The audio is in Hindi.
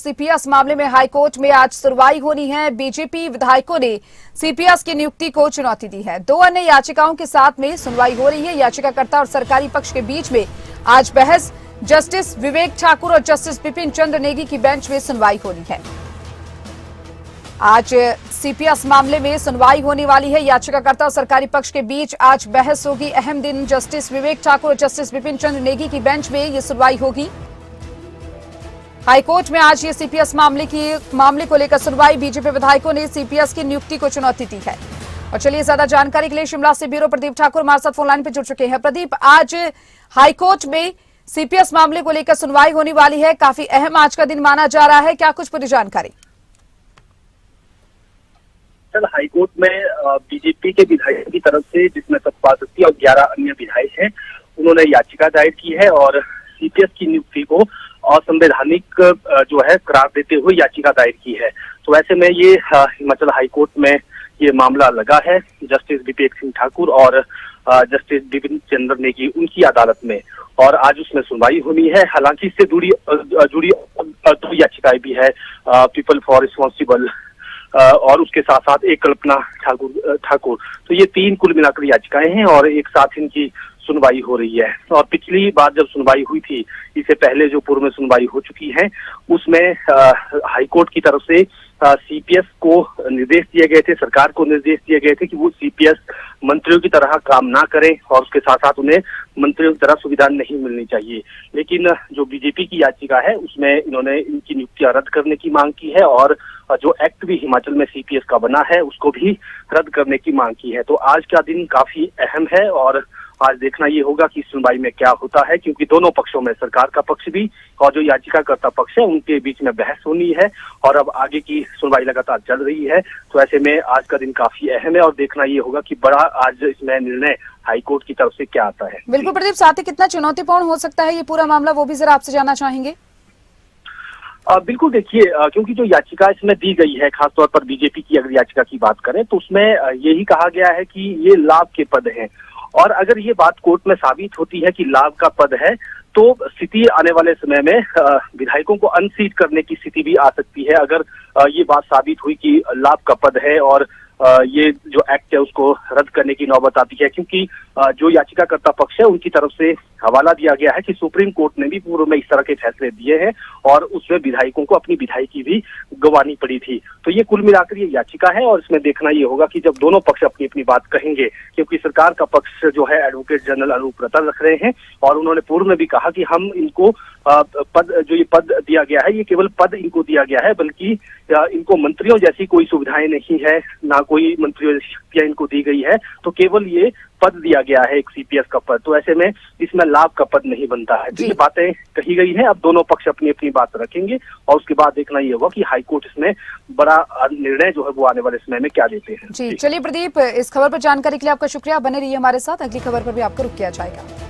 सीपीएस मामले में हाईकोर्ट में आज सुनवाई होनी है। बीजेपी विधायकों ने सीपीएस की नियुक्ति को चुनौती दी है। 2 अन्य याचिकाओं के साथ में सुनवाई हो रही है। याचिकाकर्ता और सरकारी पक्ष के बीच में आज बहस। जस्टिस विवेक ठाकुर और जस्टिस बिपिन चंद्र नेगी की बेंच में सुनवाई होनी है। आज सीपीएस मामले में सुनवाई होने वाली है। याचिकाकर्ता और सरकारी पक्ष के बीच आज बहस होगी। अहम दिन। जस्टिस विवेक ठाकुर और जस्टिस बिपिन चंद्र नेगी की बेंच में ये सुनवाई होगी। हाईकोर्ट में आज ये सीपीएस मामले को लेकर सुनवाई। बीजेपी विधायकों ने सीपीएस की नियुक्ति को चुनौती दी है। और चलिए ज्यादा जानकारी के लिए शिमला से ब्यूरो प्रदीप ठाकुर हमारे साथ फोन लाइन पर जुड़ चुके हैं। प्रदीप, आज हाईकोर्ट में सीपीएस मामले को लेकर सुनवाई होने वाली है। काफी अहम आज का दिन माना जा रहा है। क्या कुछ पूरी जानकारी? हाईकोर्ट में बीजेपी के विधायकों की तरफ से, जिसमें सतपाल सत्ती और 11 अन्य विधायक हैं, उन्होंने याचिका दायर की है और सीपीएस की नियुक्ति को असंवैधानिक जो है करार देते हुए याचिका दायर की है। तो ऐसे में ये हिमाचल हाईकोर्ट में ये मामला लगा है जस्टिस विवेक सिंह ठाकुर और जस्टिस बिपिन चंद्र नेगी उनकी अदालत में, और आज उसमें सुनवाई होनी है। हालांकि इससे जुड़ी 2 याचिकाएं भी है, पीपल फॉर रिस्पॉन्सिबल और उसके साथ साथ एक कल्पना ठाकुर। तो ये 3 कुल मिलाकर याचिकाएं हैं और एक साथ इनकी सुनवाई हो रही है। और पिछली बार जब सुनवाई हुई थी, इससे पहले जो पूर्व में सुनवाई हो चुकी है, उसमें हाईकोर्ट की तरफ से सीपीएस को निर्देश दिए गए थे, सरकार को निर्देश दिए गए थे कि वो सीपीएस मंत्रियों की तरह काम ना करें और उसके साथ साथ उन्हें मंत्रियों की तरह सुविधा नहीं मिलनी चाहिए। लेकिन जो बीजेपी की याचिका है उसमें इन्होंने इनकी नियुक्तियां रद्द करने की मांग की है और जो एक्ट भी हिमाचल में सीपीएस का बना है उसको भी रद्द करने की मांग की है। तो आज का दिन काफी अहम है और आज देखना ये होगा कि सुनवाई में क्या होता है, क्योंकि दोनों पक्षों में, सरकार का पक्ष भी और जो याचिकाकर्ता पक्ष है, उनके बीच में बहस होनी है और अब आगे की सुनवाई लगातार चल रही है। तो ऐसे में आज का दिन काफी अहम है और देखना ये होगा कि बड़ा आज इसमें निर्णय हाईकोर्ट की तरफ से क्या आता है। बिल्कुल प्रदीप, साथ ही कितना चुनौतीपूर्ण हो सकता है ये पूरा मामला, वो भी जरा आपसे जानना चाहेंगे। बिल्कुल, देखिए, क्योंकि जो याचिका इसमें दी गई है, खासतौर पर बीजेपी की अगर याचिका की बात करें तो उसमें यही कहा गया है कि ये लाभ के पद हैं, और अगर ये बात कोर्ट में साबित होती है कि लाभ का पद है तो स्थिति आने वाले समय में विधायकों को अनसीट करने की स्थिति भी आ सकती है। अगर ये बात साबित हुई कि लाभ का पद है और ये जो एक्ट है उसको रद्द करने की नौबत आती है, क्योंकि जो याचिकाकर्ता पक्ष है उनकी तरफ से हवाला दिया गया है कि सुप्रीम कोर्ट ने भी पूर्व में इस तरह के फैसले दिए हैं और उसमें विधायकों को अपनी विधायकी भी गंवानी पड़ी थी। तो ये कुल मिलाकर ये याचिका है और इसमें देखना ये होगा कि जब दोनों पक्ष अपनी अपनी बात कहेंगे, क्योंकि सरकार का पक्ष जो है एडवोकेट जनरल अनूप रतन रख रहे हैं और उन्होंने पूर्व में भी कहा कि हम इनको ये पद दिया गया है, ये केवल पद इनको दिया गया है, बल्कि इनको मंत्रियों जैसी कोई सुविधाएं नहीं है, ना कोई मंत्रियों जैसी शक्तियां इनको दी गई है, तो केवल ये पद दिया गया है, एक सीपीएस का पद। तो ऐसे में इसमें लाभ का पद नहीं बनता है। ये बातें कही गई हैं, अब दोनों पक्ष अपनी अपनी बात रखेंगे और उसके बाद देखना ये होगा कि हाईकोर्ट इसमें बड़ा निर्णय जो है वो आने वाले समय में क्या लेते हैं। जी चलिए प्रदीप, इस खबर पर जानकारी के लिए आपका शुक्रिया। बने रहिए हमारे साथ, अगली खबर पर भी आपको रुक किया जाएगा।